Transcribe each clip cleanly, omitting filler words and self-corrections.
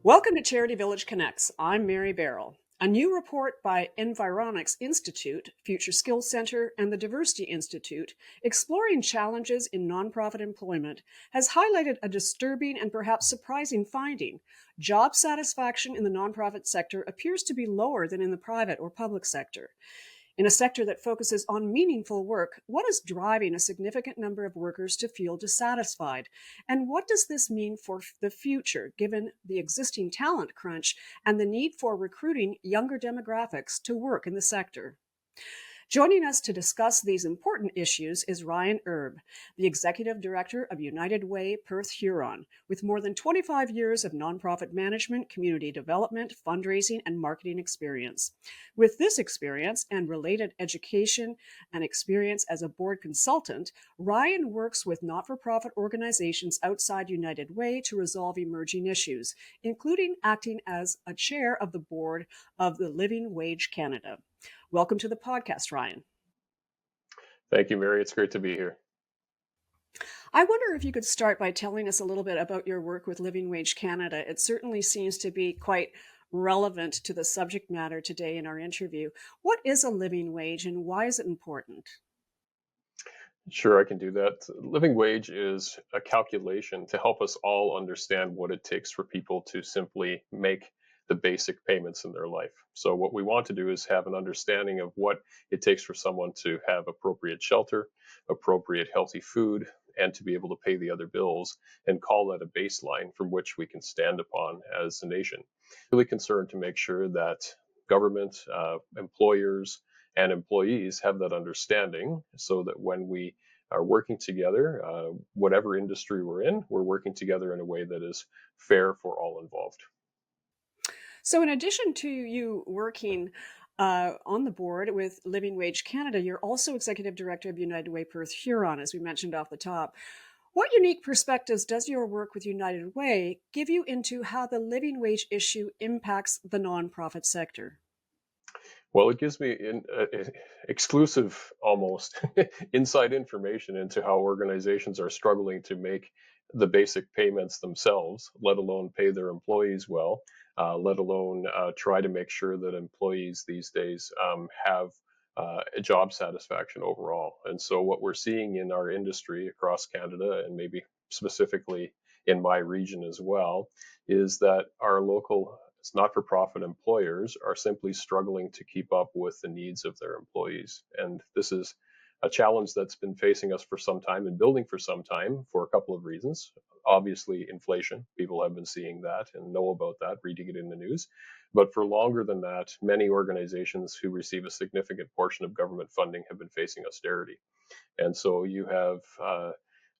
Welcome to CharityVillage Connects. I'm Mary Barrell. A new report by Environics Institute, Future Skills Center, and the Diversity Institute, exploring challenges in nonprofit employment, has highlighted a disturbing and perhaps surprising finding. Job satisfaction in the nonprofit sector appears to be lower than in the private or public sector. In a sector that focuses on meaningful work, what is driving a significant number of workers to feel dissatisfied? And what does this mean for the future, given the existing talent crunch and the need for recruiting younger demographics to work in the sector? Joining us to discuss these important issues is Ryan Erb, the Executive Director of United Way Perth-Huron, with more than 25 years of nonprofit management, community development, fundraising, and marketing experience. With this experience and related education and experience as a board consultant, Ryan works with not-for-profit organizations outside United Way to resolve emerging issues, including acting as a chair of the board of the Living Wage Canada. Welcome to the podcast, Ryan. Thank you, Mary. It's great to be here. I wonder if you could start by telling us a little bit about your work with Living Wage Canada. It certainly seems to be quite relevant to the subject matter today in our interview. What is a living wage and why is it important? Sure, I can do that. Living wage is a calculation to help us all understand what it takes for people to simply make the basic payments in their life. So what we want to do is have an understanding of what it takes for someone to have appropriate shelter, appropriate healthy food, and to be able to pay the other bills, and call that a baseline from which we can stand upon as a nation. Really concerned to make sure that government, employers, and employees have that understanding so that when we are working together, whatever industry we're in, we're working together in a way that is fair for all involved. So in addition to you working on the board with Living Wage Canada, you're also Executive Director of United Way Perth-Huron, as we mentioned off the top. What unique perspectives does your work with United Way give you into how the living wage issue impacts the nonprofit sector? Well, it gives me exclusive, almost inside information into how organizations are struggling to make the basic payments themselves, let alone pay their employees well, let alone try to make sure that employees these days have a job satisfaction overall. And so, what we're seeing in our industry across Canada, and maybe specifically in my region as well, is that our local not-for-profit employers are simply struggling to keep up with the needs of their employees. And this is a challenge that's been facing us for some time and building for some time for a couple of reasons. Obviously, inflation. People have been seeing that and know about that, reading it in the news. But for longer than that, many organizations who receive a significant portion of government funding have been facing austerity. And so you have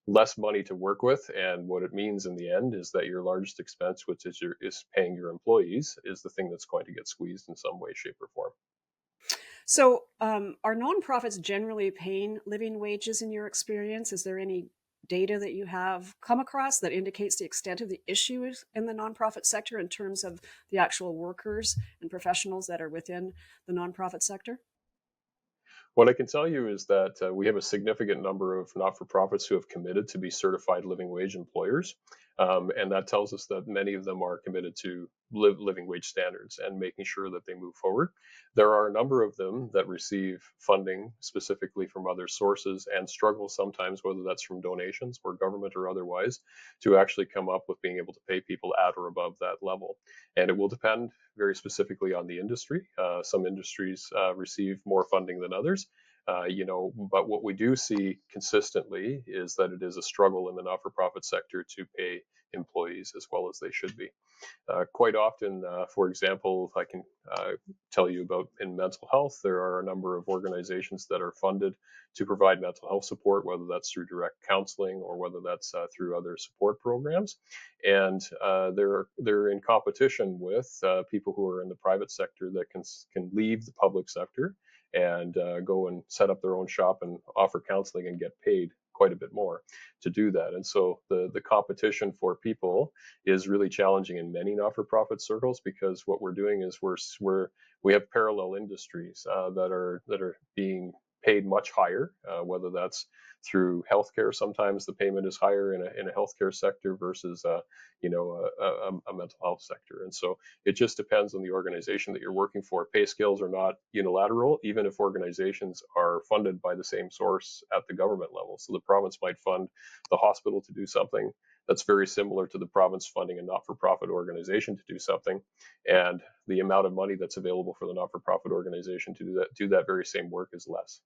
less money to work with, and what it means in the end is that your largest expense, which is paying your employees, is the thing that's going to get squeezed in some way, shape, or form. So are nonprofits generally paying living wages in your experience? Is there any data that you have come across that indicates the extent of the issues in the nonprofit sector in terms of the actual workers and professionals that are within the nonprofit sector? What I can tell you is that we have a significant number of not-for-profits who have committed to be certified living wage employers. And that tells us that many of them are committed to living wage standards and making sure that they move forward. There are a number of them that receive funding specifically from other sources and struggle sometimes, whether that's from donations or government or otherwise, to actually come up with being able to pay people at or above that level. And it will depend very specifically on the industry. Some industries receive more funding than others. But what we do see consistently is that it is a struggle in the not-for-profit sector to pay employees as well as they should be. Quite often, for example, I can tell you about in mental health, there are a number of organizations that are funded to provide mental health support, whether that's through direct counseling or whether that's through other support programs. And they're in competition with people who are in the private sector that can leave the public sector and go and set up their own shop and offer counseling and get paid quite a bit more to do that. And so the competition for people is really challenging in many not-for-profit circles, because what we're doing is we have parallel industries that are being paid much higher, whether that's through healthcare. Sometimes the payment is higher in a healthcare sector versus a mental health sector. And so it just depends on the organization that you're working for. Pay scales are not unilateral, even if organizations are funded by the same source at the government level. So the province might fund the hospital to do something that's very similar to the province funding a not-for-profit organization to do something, and the amount of money that's available for the not-for-profit organization to do that very same work is less.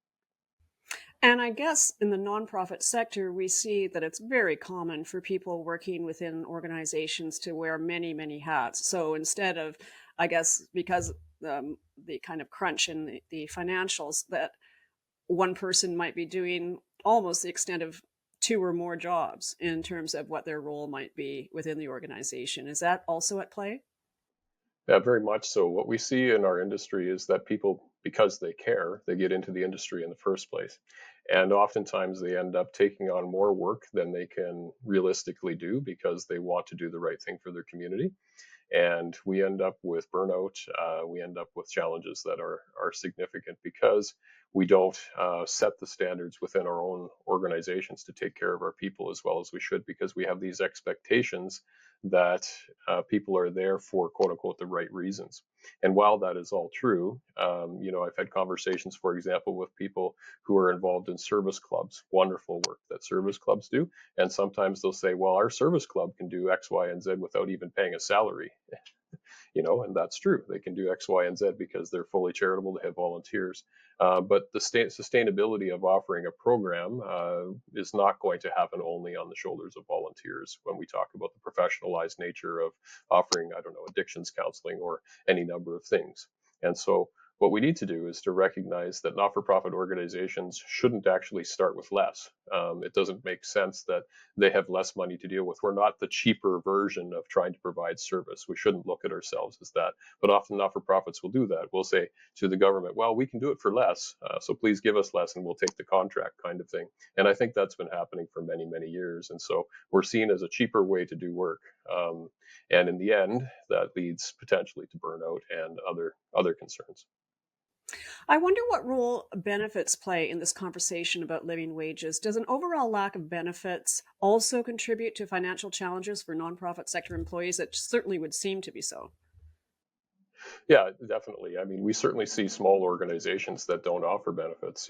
And I guess in the nonprofit sector, we see that it's very common for people working within organizations to wear many, many hats. So instead of, I guess, because the kind of crunch in the financials, that one person might be doing almost the extent of two or more jobs in terms of what their role might be within the organization. Is that also at play? Yeah, very much so. What we see in our industry is that people, because they care, they get into the industry in the first place. And oftentimes they end up taking on more work than they can realistically do because they want to do the right thing for their community. And we end up with burnout. We end up with challenges that are significant because we don't set the standards within our own organizations to take care of our people as well as we should, because we have these expectations that people are there for quote unquote the right reasons. And while that is all true, I've had conversations, for example, with people who are involved in service clubs, wonderful work that service clubs do. And sometimes they'll say, well, our service club can do X, Y, and Z without even paying a salary. And that's true. They can do X, Y, and Z because they're fully charitable. They have volunteers. But the sustainability of offering a program is not going to happen only on the shoulders of volunteers when we talk about the professionalized nature of offering, I don't know, addictions counseling or any number of things. And so what we need to do is to recognize that not-for-profit organizations shouldn't actually start with less. It doesn't make sense that they have less money to deal with. We're not the cheaper version of trying to provide service. We shouldn't look at ourselves as that. But often not-for-profits will do that. We'll say to the government, well, we can do it for less, so please give us less and we'll take the contract, kind of thing. And I think that's been happening for many, many years. And so we're seen as a cheaper way to do work. And in the end, that leads potentially to burnout and other concerns. I wonder what role benefits play in this conversation about living wages. Does an overall lack of benefits also contribute to financial challenges for nonprofit sector employees? It certainly would seem to be so. Yeah, definitely. I mean, we certainly see small organizations that don't offer benefits,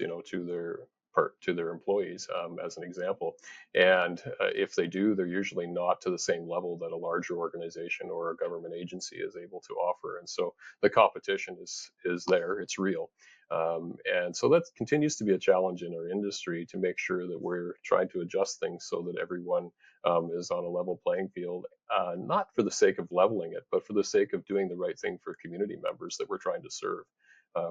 to their employees, as an example. And if they do, they're usually not to the same level that a larger organization or a government agency is able to offer. And so the competition is there. It's real. And so that continues to be a challenge in our industry to make sure that we're trying to adjust things so that everyone is on a level playing field, not for the sake of leveling it, but for the sake of doing the right thing for community members that we're trying to serve.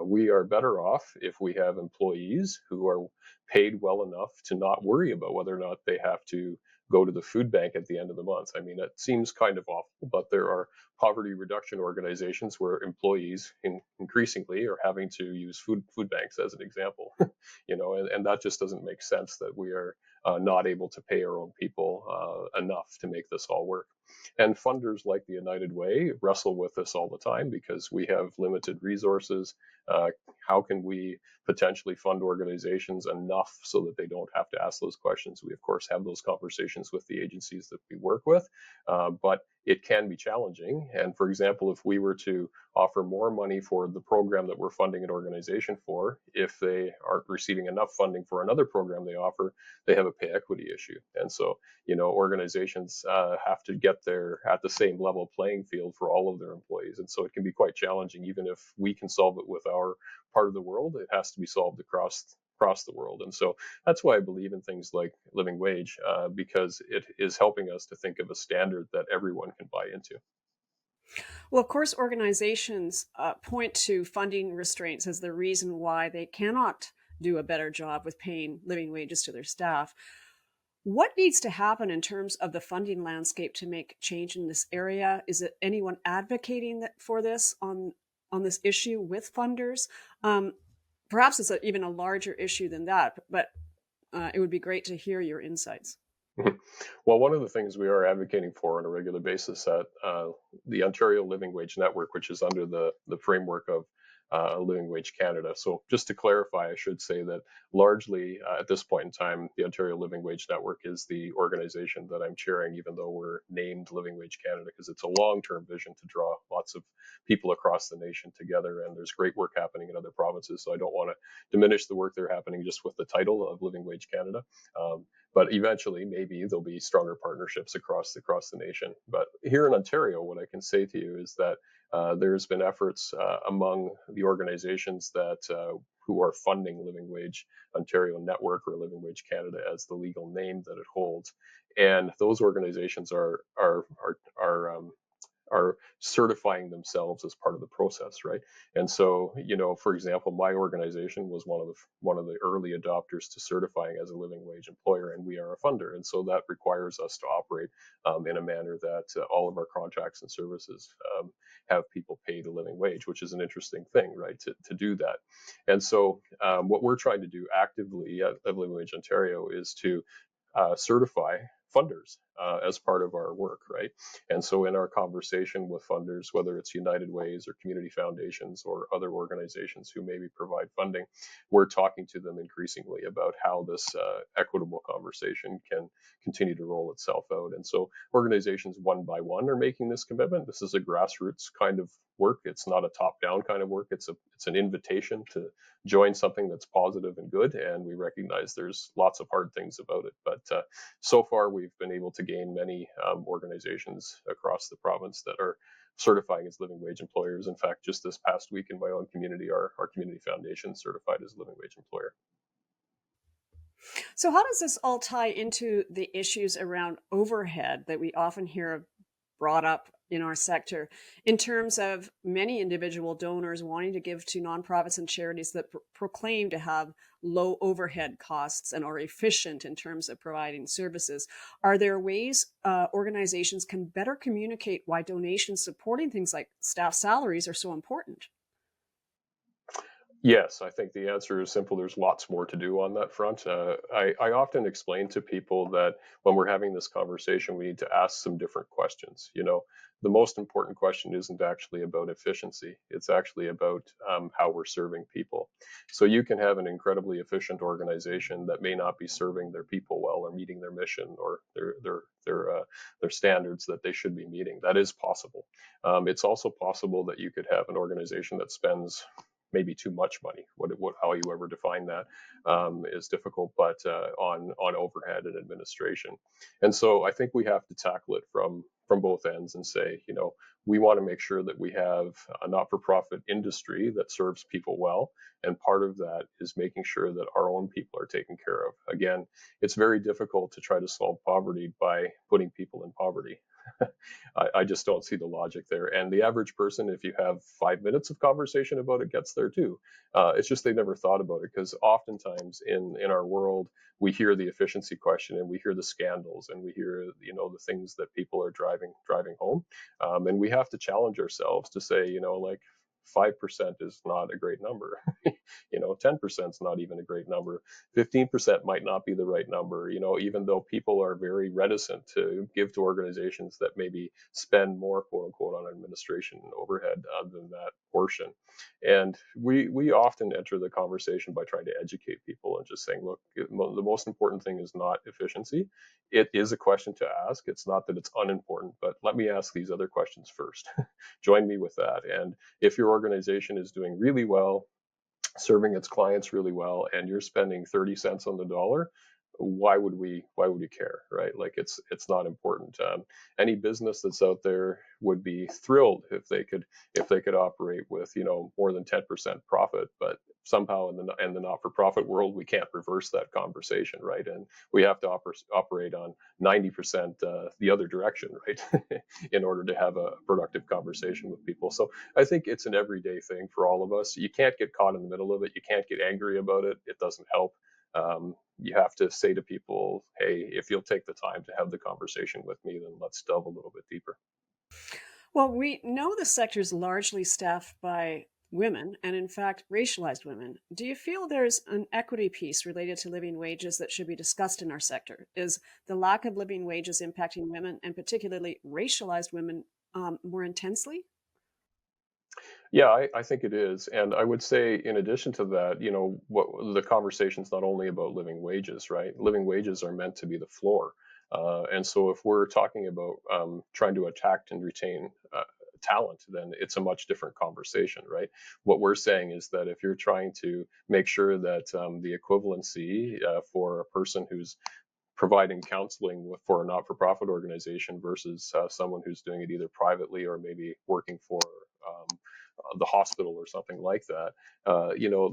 We are better off if we have employees who are paid well enough to not worry about whether or not they have to go to the food bank at the end of the month. I mean, it seems kind of awful, but there are poverty reduction organizations where employees increasingly are having to use food banks as an example. And that just doesn't make sense that we are not able to pay our own people enough to make this all work. And funders like the United Way wrestle with this all the time because we have limited resources. How can we potentially fund organizations enough so that they don't have to ask those questions? We, of course, have those conversations with the agencies that we work with, but it can be challenging. And for example, if we were to offer more money for the program that we're funding an organization for, if they aren't receiving enough funding for another program they offer, they have a pay equity issue. And so, organizations have to get there at the same level playing field for all of their employees. And so it can be quite challenging. Even if we can solve it with our part of the world, it has to be solved across the world. And so that's why I believe in things like living wage, because it is helping us to think of a standard that everyone can buy into. Well, of course, organizations point to funding restraints as the reason why they cannot do a better job with paying living wages to their staff. What needs to happen in terms of the funding landscape to make change in this area? Is it anyone advocating for this on this issue with funders? Perhaps it's even a larger issue than that, but it would be great to hear your insights. Well, one of the things we are advocating for on a regular basis at the Ontario Living Wage Network, which is under the framework of Living Wage Canada. So just to clarify, I should say that largely at this point in time, the Ontario Living Wage Network is the organization that I'm chairing, even though we're named Living Wage Canada, because it's a long-term vision to draw lots of people across the nation together. And there's great work happening in other provinces. So I don't want to diminish the work they're happening just with the title of Living Wage Canada. But eventually, maybe there'll be stronger partnerships across the nation. But here in Ontario, what I can say to you is that there's been efforts among the organizations that who are funding Living Wage Ontario Network, or Living Wage Canada as the legal name that it holds, and those organizations are certifying themselves as part of the process, right? And so, for example, my organization was one of the early adopters to certifying as a living wage employer, and we are a funder, and so that requires us to operate in a manner that all of our contracts and services have people paid a living wage, which is an interesting thing, right? To do that, and so what we're trying to do actively at Living Wage Ontario is to certify funders as part of our work, right? And so in our conversation with funders, whether it's United Ways or community foundations or other organizations who maybe provide funding, we're talking to them increasingly about how this equitable conversation can continue to roll itself out. And so organizations one by one are making this commitment. This is a grassroots kind of work. It's not a top-down kind of work. It's an invitation to join something that's positive and good. And we recognize there's lots of hard things about it. But so far, we've been able to gain many organizations across the province that are certifying as living wage employers. In fact, just this past week in my own community, our community foundation certified as a living wage employer. So, how does this all tie into the issues around overhead that we often hear brought up in our sector, in terms of many individual donors wanting to give to nonprofits and charities that proclaim to have low overhead costs and are efficient in terms of providing services? Are there ways organizations can better communicate why donations supporting things like staff salaries are so important? Yes, I think the answer is simple. There's lots more to do on that front. I often explain to people that when we're having this conversation, we need to ask some different questions. The most important question isn't actually about efficiency. It's actually about how we're serving people. So you can have an incredibly efficient organization that may not be serving their people well, or meeting their mission, or their standards that they should be meeting. That is possible. It's also possible that you could have an organization that spends maybe too much money. How you ever define that is difficult, but on overhead and administration. And so I think we have to tackle it from both ends and say, we want to make sure that we have a not-for-profit industry that serves people well. And part of that is making sure that our own people are taken care of. Again, it's very difficult to try to solve poverty by putting people in poverty. I just don't see the logic there. And the average person, if you have 5 minutes of conversation about it, gets there too. It's just they never thought about it, because oftentimes in our world, we hear the efficiency question, and we hear the scandals, and we hear the things that people are driving home, and we have to challenge ourselves to say, like, 5% is not a great number. 10% is not even a great number. 15% might not be the right number, even though people are very reticent to give to organizations that maybe spend more, quote unquote, on administration and overhead than that portion. And we often enter the conversation by trying to educate people and just saying, look, the most important thing is not efficiency. It is a question to ask. It's not that it's unimportant, but let me ask these other questions first. Join me with that. And if your organization is doing really well, serving its clients really well, and you're spending 30 cents on the dollar, why would we care, right? Like, it's not important. Any business that's out there would be thrilled if they could operate with more than 10% profit, but somehow in the not-for-profit world, we can't reverse that conversation, right? And we have to operate on 90% the other direction, right? In order to have a productive conversation with people. So I think it's an everyday thing for all of us. You can't get caught in the middle of it. You can't get angry about it. It doesn't help. You have to say to people, hey, if you'll take the time to have the conversation with me, then let's delve a little bit deeper. Well, we know the sector is largely staffed by women, and in fact, racialized women. Do you feel there's an equity piece related to living wages that should be discussed in our sector? Is the lack of living wages impacting women, and particularly racialized women, more intensely? Yeah, I think it is. And I would say, in addition to that, what the conversation's not only about living wages, right? Living wages are meant to be the floor. And so if we're talking about trying to attract and retain talent, then it's a much different conversation, right? What we're saying is that if you're trying to make sure that the equivalency for a person who's providing counseling for a not-for-profit organization versus someone who's doing it either privately or maybe working for the hospital or something like that,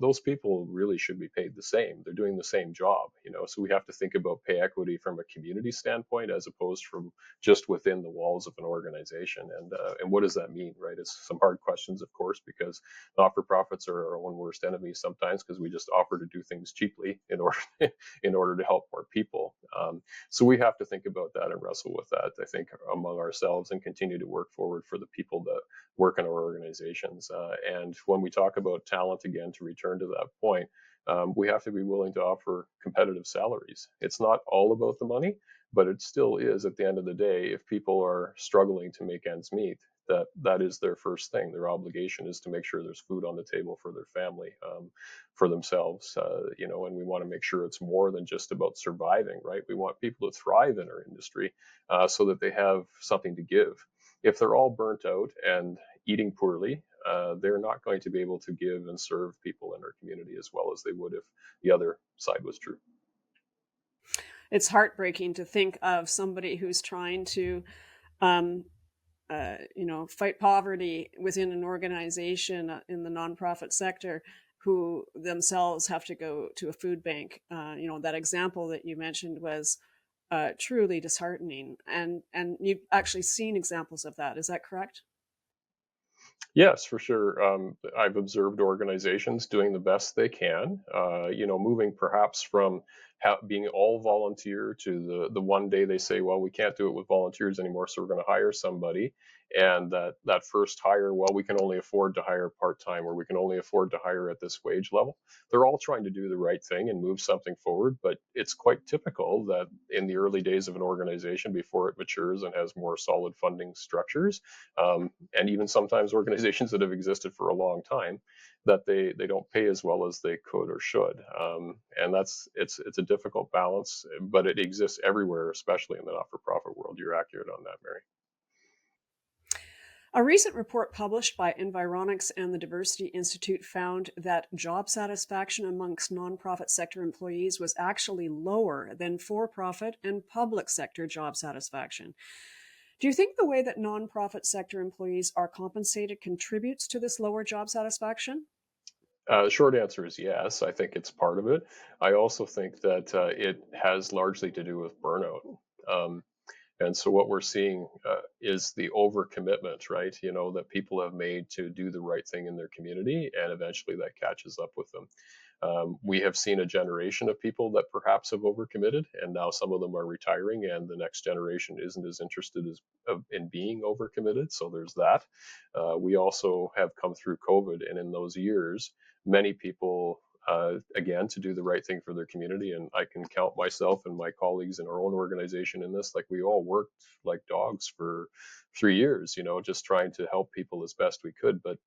those people really should be paid the same. They're doing the same job, so we have to think about pay equity from a community standpoint as opposed from just within the walls of an organization. And what does that mean, right? It's some hard questions, of course, because not-for-profits are our own worst enemies sometimes because we just offer to do things cheaply in order in order to help more people. So we have to think about that and wrestle with that, I think, among ourselves and continue to work forward for the people that work in our organizations. And when we talk about talent, again, to return to that point, we have to be willing to offer competitive salaries. It's not all about the money, but it still is at the end of the day. If people are struggling to make ends meet, that is their first thing. Their obligation is to make sure there's food on the table for their family, for themselves, and we want to make sure it's more than just about surviving, right? We want people to thrive in our industry so that they have something to give. If they're all burnt out and eating poorly, they're not going to be able to give and serve people in our community as well as they would if the other side was true. It's heartbreaking to think of somebody who's trying to um, fight poverty within an organization in the nonprofit sector who themselves have to go to a food bank. That example that you mentioned was truly disheartening, and you've actually seen examples of that. Is that correct? Yes, for sure. I've observed organizations doing the best they can, moving perhaps from being all volunteer to the one day they say, well, we can't do it with volunteers anymore, so we're going to hire somebody. And that first hire, well, we can only afford to hire part-time, or we can only afford to hire at this wage level. They're all trying to do the right thing and move something forward, but it's quite typical that in the early days of an organization, before it matures and has more solid funding structures, and even sometimes organizations that have existed for a long time, that they don't pay as well as they could or should. And it's a difficult balance, but it exists everywhere, especially in the not-for-profit world. You're accurate on that, Mary. A recent report published by Environics and the Diversity Institute found that job satisfaction amongst nonprofit sector employees was actually lower than for-profit and public sector job satisfaction. Do you think the way that nonprofit sector employees are compensated contributes to this lower job satisfaction? Short answer is yes. I think it's part of it. I also think that it has largely to do with burnout. Um, And so what we're seeing is the overcommitment, right? That people have made to do the right thing in their community, and eventually that catches up with them. We have seen a generation of people that perhaps have overcommitted, and now some of them are retiring, and the next generation isn't as interested in being overcommitted. So there's that. We also have come through COVID, and in those years, many people again, to do the right thing for their community. And I can count myself and my colleagues in our own organization in this. Like, we all worked like dogs for 3 years, just trying to help people as best we could. But,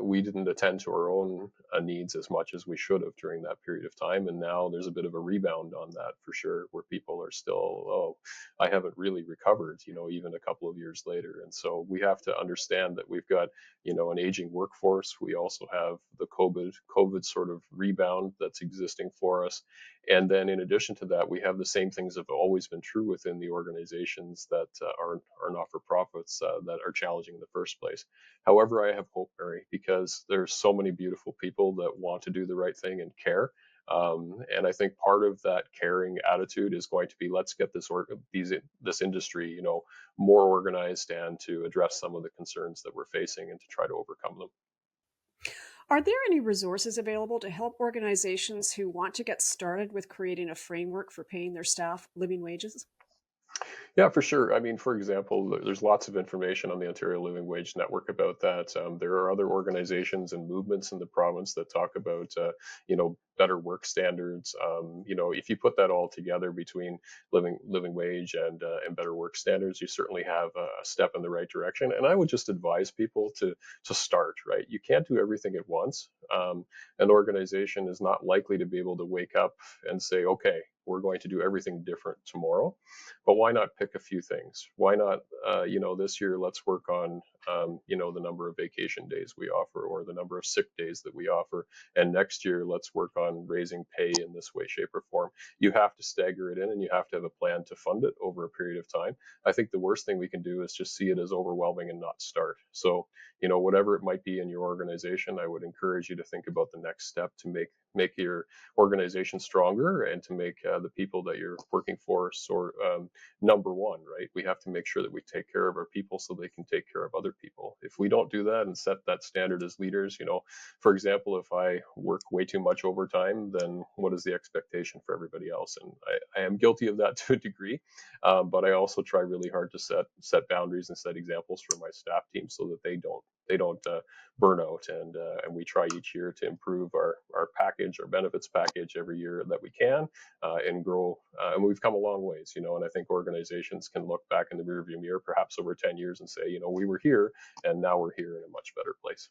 we didn't attend to our own needs as much as we should have during that period of time. And now there's a bit of a rebound on that for sure, where people are still, oh, I haven't really recovered, even a couple of years later. And so we have to understand that we've got an aging workforce. We also have the COVID sort of rebound that's existing for us. And then in addition to that, we have the same things that have always been true within the organizations that are not-for-profits that are challenging in the first place. However, I have hope, Mary, because there's so many beautiful people that want to do the right thing and care. And I think part of that caring attitude is going to be, let's get this industry, more organized and to address some of the concerns that we're facing and to try to overcome them. Are there any resources available to help organizations who want to get started with creating a framework for paying their staff living wages? Yeah, for sure. I mean, for example, there's lots of information on the Ontario Living Wage Network about that. There are other organizations and movements in the province that talk about, better work standards. If you put that all together between living wage and better work standards, you certainly have a step in the right direction. And I would just advise people to start. Right, you can't do everything at once. An organization is not likely to be able to wake up and say, okay, we're going to do everything different tomorrow. But why not pick a few things? Why not, this year, let's work on, the number of vacation days we offer or the number of sick days that we offer. And next year, let's work on raising pay in this way, shape, or form. You have to stagger it in and you have to have a plan to fund it over a period of time. I think the worst thing we can do is just see it as overwhelming and not start. So, whatever it might be in your organization, I would encourage you to think about the next step to make your organization stronger and to make the people that you're working for number one. Right, we have to make sure that we take care of our people so they can take care of other people. If we don't do that and set that standard as leaders, for example, if I work way too much overtime, then what is the expectation for everybody else? And I am guilty of that to a degree, but I also try really hard to set boundaries and set examples for my staff team so that they don't burn out. And we try each year to improve our package, our benefits package every year that we can, and grow. And we've come a long ways, and I think organizations can look back in the rearview mirror perhaps over 10 years and say, we were here and now we're here in a much better place.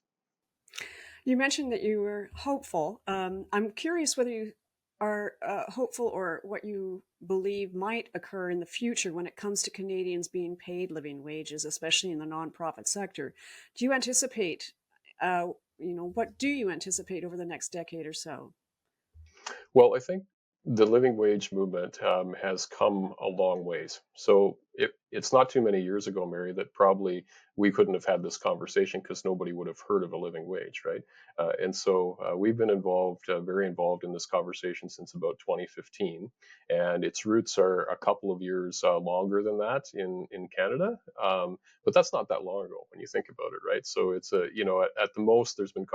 You mentioned that you were hopeful. I'm curious whether you are hopeful or what you believe might occur in the future when it comes to Canadians being paid living wages, especially in the nonprofit sector. Do you anticipate, what do you anticipate over the next decade or so? Well, I think the living wage movement has come a long ways. So it's not too many years ago, Mary, that probably we couldn't have had this conversation because nobody would have heard of a living wage, right? And so we've been very involved in this conversation since about 2015, and its roots are a couple of years longer than that in Canada. But that's not that long ago when you think about it, right? So it's at the most there's been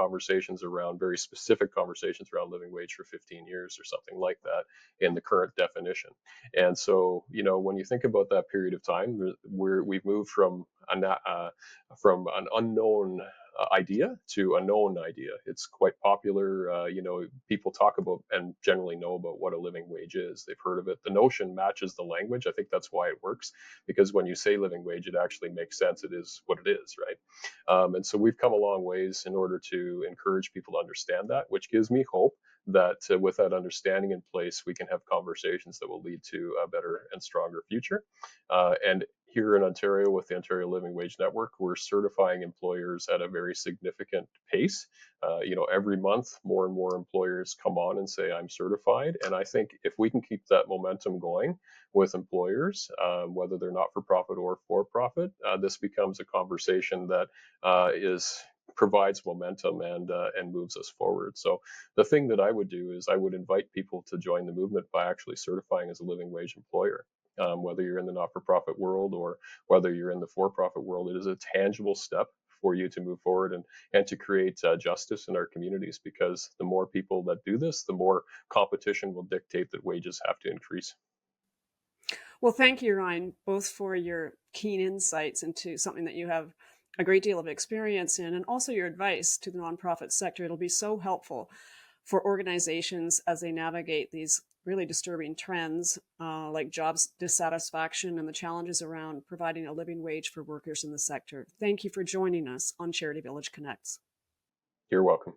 very specific conversations around living wage for 15 years or something like that in the current definition. And so, when you think about that period of time, we've moved from an unknown idea to a known idea. It's quite popular. People talk about and generally know about what a living wage is. They've heard of it. The notion matches the language. I think that's why it works, because when you say living wage, it actually makes sense. It is what it is, right? And so we've come a long ways in order to encourage people to understand that, which gives me hope that with that understanding in place, we can have conversations that will lead to a better and stronger future. And here in Ontario, with the Ontario Living Wage Network, we're certifying employers at a very significant pace. Every month, more and more employers come on and say, I'm certified. And I think if we can keep that momentum going with employers, whether they're not for profit or for profit, this becomes a conversation that provides momentum and moves us forward. So the thing that I would do is I would invite people to join the movement by actually certifying as a living wage employer. Whether you're in the not-for-profit world or whether you're in the for-profit world, it is a tangible step for you to move forward and to create justice in our communities, because the more people that do this, the more competition will dictate that wages have to increase. Well, thank you, Ryan, both for your keen insights into something that you have a great deal of experience in, and also your advice to the nonprofit sector. It'll be so helpful for organizations as they navigate these really disturbing trends like jobs dissatisfaction and the challenges around providing a living wage for workers in the sector. Thank you for joining us on Charity Village Connects. You're welcome.